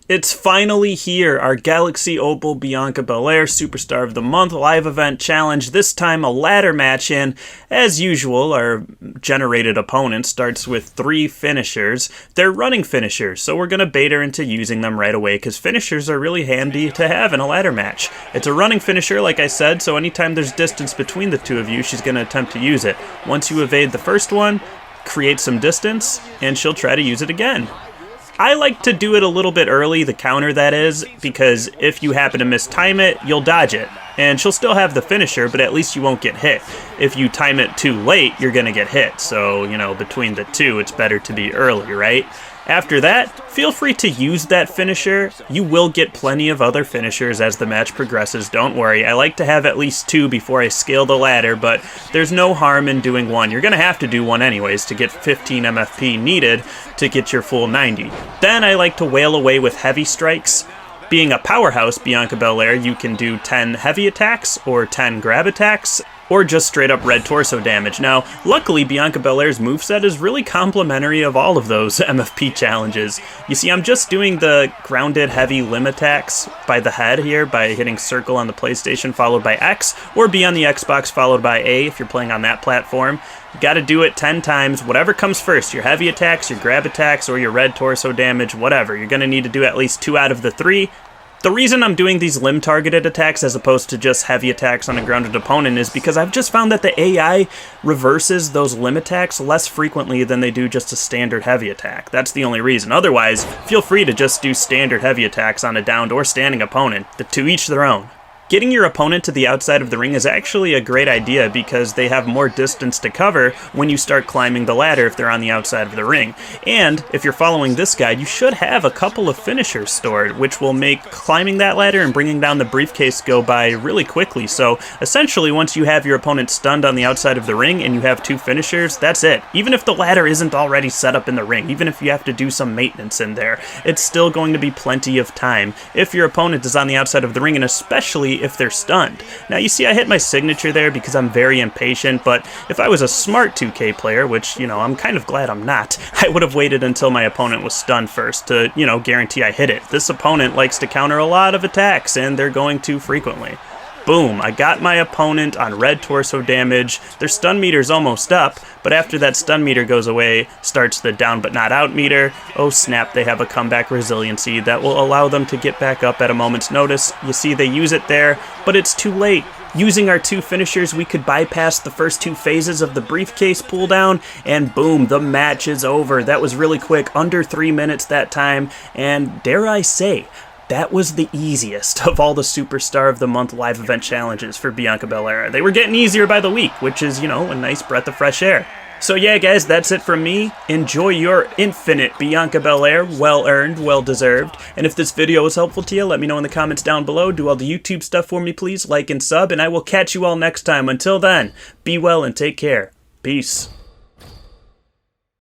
It's finally here, our Galaxy Opal Bianca Belair Superstar of the Month live event challenge, this time a ladder match in. As usual, our generated opponent starts with 3 finishers. They're running finishers, so we're going to bait her into using them right away, because finishers are really handy to have in a ladder match. It's a running finisher, like I said, so anytime there's distance between the two of you, she's going to attempt to use it. Once you evade the first one, create some distance, and she'll try to use it again. I like to do it a little bit early, the counter that is, because if you happen to mistime it, you'll dodge it. And she'll still have the finisher, but at least you won't get hit. If you time it too late, you're going to get hit. So, you know, between the two, it's better to be early, right? After that, feel free to use that finisher. You will get plenty of other finishers as the match progresses, don't worry. I like to have at least 2 before I scale the ladder, but there's no harm in doing 1. You're going to have to do 1 anyways to get 15 MFP needed to get your full 90. Then I like to wail away with heavy strikes. Being a powerhouse Bianca Belair, you can do 10 heavy attacks or 10 grab attacks, or just straight up red torso damage. Now, luckily Bianca Belair's moveset is really complimentary of all of those MFP challenges. You see, I'm just doing the grounded heavy limb attacks by the head here by hitting circle on the PlayStation followed by X, or B on the Xbox followed by A if you're playing on that platform. You gotta do it 10 times, whatever comes first, your heavy attacks, your grab attacks, or your red torso damage, whatever. You're gonna need to do at least 2 out of the 3. The reason I'm doing these limb-targeted attacks as opposed to just heavy attacks on a grounded opponent is because I've just found that the AI reverses those limb attacks less frequently than they do just a standard heavy attack. That's the only reason. Otherwise, feel free to just do standard heavy attacks on a downed or standing opponent. To each their own. Getting your opponent to the outside of the ring is actually a great idea because they have more distance to cover when you start climbing the ladder if they're on the outside of the ring. And if you're following this guide, you should have a couple of finishers stored, which will make climbing that ladder and bringing down the briefcase go by really quickly. So essentially, once you have your opponent stunned on the outside of the ring and you have 2 finishers, that's it. Even if the ladder isn't already set up in the ring, even if you have to do some maintenance in there, it's still going to be plenty of time if your opponent is on the outside of the ring, and especially if they're stunned. Now you see I hit my signature there because I'm very impatient, but if I was a smart 2K player, which, you know, I'm kind of glad I'm not, I would have waited until my opponent was stunned first to, you know, guarantee I hit it. This opponent likes to counter a lot of attacks, and they're going too frequently. Boom, I got my opponent on red torso damage. Their stun meter's almost up, but after that stun meter goes away, starts the down but not out meter. Oh snap, they have a comeback resiliency that will allow them to get back up at a moment's notice. You see they use it there, but it's too late. Using our 2 finishers, we could bypass the first 2 phases of the briefcase pull down, and boom, the match is over. That was really quick, under 3 minutes that time, and dare I say, that was the easiest of all the Superstar of the Month live event challenges for Bianca Belair. They were getting easier by the week, which is, you know, a nice breath of fresh air. So yeah, guys, that's it from me. Enjoy your infinite Bianca Belair. Well earned, well deserved. And if this video was helpful to you, let me know in the comments down below. Do all the YouTube stuff for me, please. Like and sub, and I will catch you all next time. Until then, be well and take care. Peace.